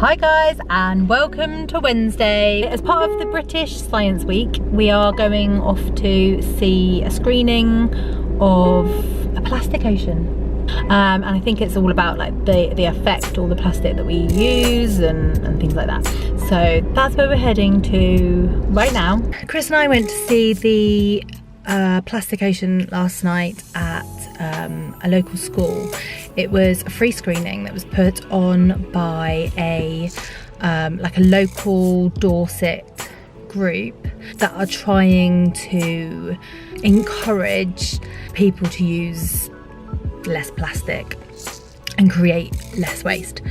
Hi guys, and welcome to Wednesday. As part of the British Science Week, we are going off to see a screening of a plastic ocean. And I think it's all about like the effect all the plastic that we use and things like that. So that's where we're heading to right now. Chris and I went to see the plastic ocean last night at a local school. It was a free screening that was put on by a like a local Dorset group that are trying to encourage people to use less plastic and create less waste.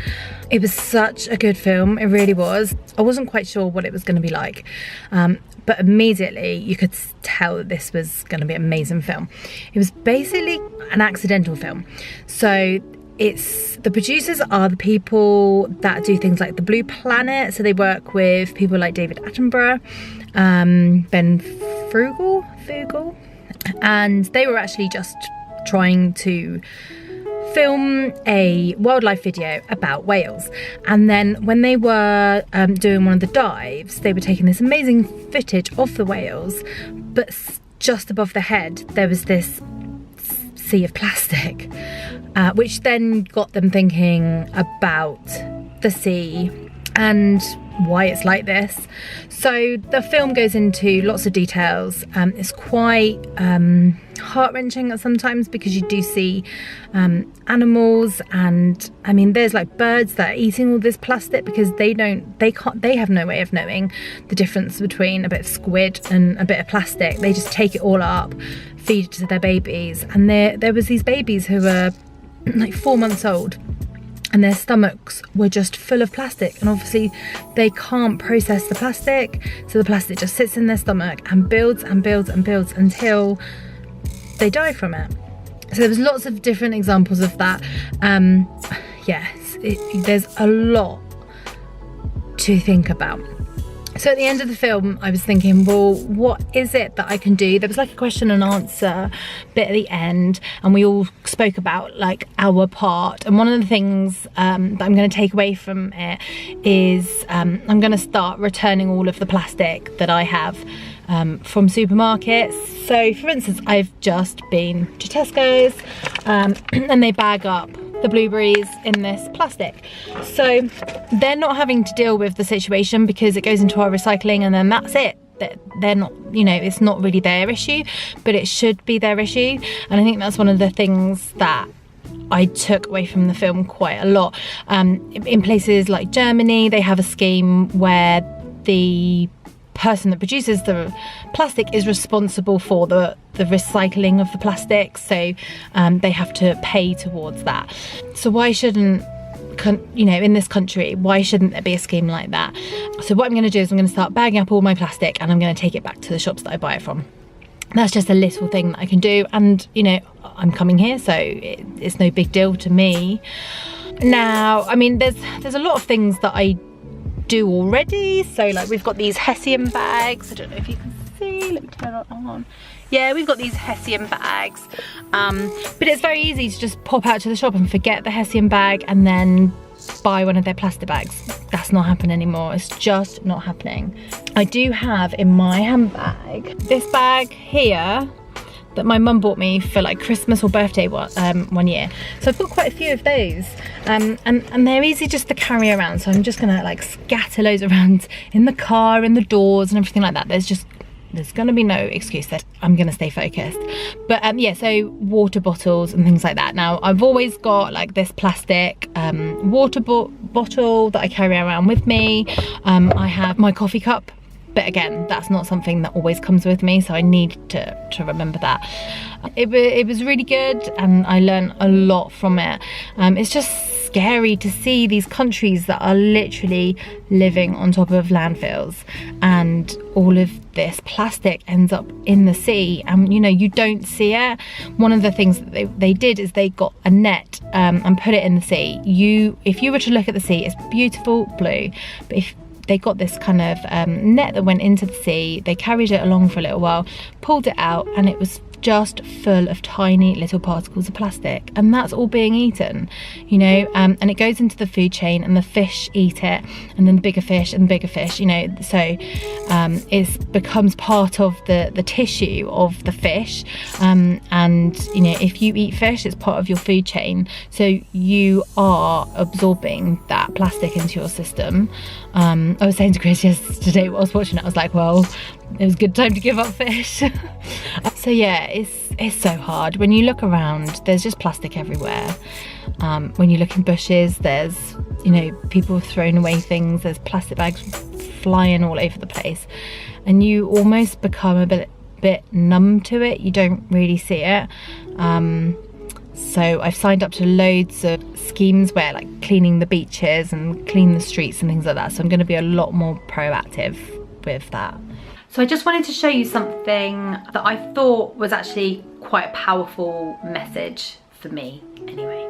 It was such a good film, it really was. I wasn't quite sure what it was going to be like, but immediately you could tell that this was going to be an amazing film. It was basically an accidental film. So the producers are the people that do things like the Blue Planet. So they work with people like David Attenborough, Ben Frugal, and they were actually just trying to film a wildlife video about whales. And then when they were doing one of the dives, they were taking this amazing footage of the whales, but just above the head there was this sea of plastic, which then got them thinking about the sea and why it's like this. So the film goes into lots of details. It's quite heart-wrenching sometimes because you do see animals, and I mean there's like birds that are eating all this plastic because they have no way of knowing the difference between a bit of squid and a bit of plastic. They just take it all up, feed it to their babies, and there was these babies who were like 4 months old, and their stomachs were just full of plastic, and obviously they can't process the plastic, so the plastic just sits in their stomach and builds and builds and builds until they die from it. So there was lots of different examples of that. Yes, there's a lot to think about. So at the end of the film, I was thinking, well, what is it that I can do? There was like a question and answer bit at the end, and we all spoke about like our part. And one of the things that I'm going to take away from it is I'm going to start returning all of the plastic that I have from supermarkets. So for instance, I've just been to Tesco's and they bag up the blueberries in this plastic, so they're not having to deal with the situation because it goes into our recycling and then that's it. They're not, you know, it's not really their issue, but it should be their issue. And I think that's one of the things that I took away from the film quite a lot. In places like Germany, they have a scheme where the person that produces the plastic is responsible for the recycling of the plastic, so they have to pay towards that. So why shouldn't, you know, in this country, why shouldn't there be a scheme like that? So what I'm going to do is I'm going to start bagging up all my plastic and I'm going to take it back to the shops that I buy it from. That's just a little thing that I can do, and you know, I'm coming here, so it's no big deal to me. Now, I mean, there's a lot of things that I do already. So like we've got these Hessian bags. I don't know if you can see, let me turn it on. Yeah, we've got these Hessian bags, but it's very easy to just pop out to the shop and forget the Hessian bag and then buy one of their plastic bags. That's not happening anymore. It's just not happening. I do have in my handbag this bag here that my mum bought me for like Christmas or birthday one year. So I've got quite a few of those, and they're easy just to carry around. So I'm just gonna like scatter loads around in the car, in the doors and everything like that. There's gonna be no excuse that I'm gonna stay focused. But yeah, so water bottles and things like that. Now I've always got like this plastic water bottle that I carry around with me. I have my coffee cup, but again, that's not something that always comes with me, so I need to remember that. It was really good and I learned a lot from it. It's just scary to see these countries that are literally living on top of landfills and all of this plastic ends up in the sea, and you know, you don't see it. One of the things that they did is they got a net and put it in the sea. If you were to look at the sea, it's beautiful blue, but if they got this kind of net that went into the sea, they carried it along for a little while, pulled it out, and it was just full of tiny little particles of plastic, and that's all being eaten, you know, and it goes into the food chain, and the fish eat it, and then the bigger fish and the bigger fish, you know, so it becomes part of the tissue of the fish, and you know, if you eat fish, it's part of your food chain, so you are absorbing that plastic into your system. I was saying to Chris yesterday while I was watching it, I was like, well, it was a good time to give up fish. So yeah, it's so hard. When you look around, there's just plastic everywhere. When you look in bushes, there's, you know, people throwing away things, there's plastic bags flying all over the place, and you almost become a bit numb to it. You don't really see it. So I've signed up to loads of schemes where, like, cleaning the beaches and clean the streets and things like that, so I'm going to be a lot more proactive with that. So I just wanted to show you something that I thought was actually quite a powerful message for me anyway.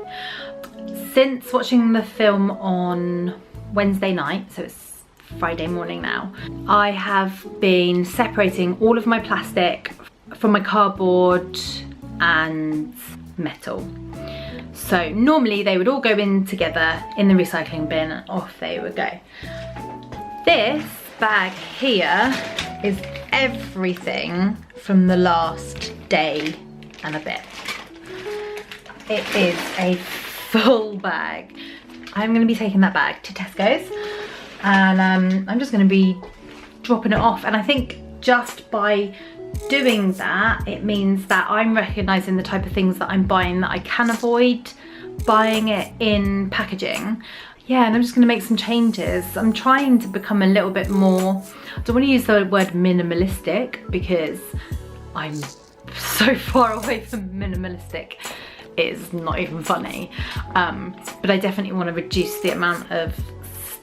Since watching the film on Wednesday night, so it's Friday morning now, I have been separating all of my plastic from my cardboard and metal. So normally they would all go in together in the recycling bin and off they would go. This bag here is everything from the last day and a bit. It is a full bag. I'm going to be taking that bag to Tesco's, and I'm just going to be dropping it off, and I think just by doing that, it means that I'm recognising the type of things that I'm buying that I can avoid buying it in packaging. Yeah, and I'm just going to make some changes. I'm trying to become a little bit more, I don't want to use the word minimalistic because I'm so far away from minimalistic, it's not even funny. But I definitely want to reduce the amount of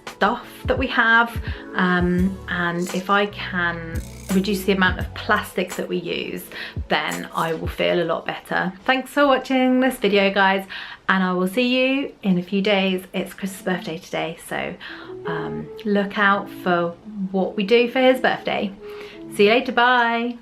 stuff that we have, and if I can reduce the amount of plastic that we use, then I will feel a lot better. Thanks for watching this video, guys, and I will see you in a few days. It's Chris's birthday today, so look out for what we do for his birthday. See you later, bye.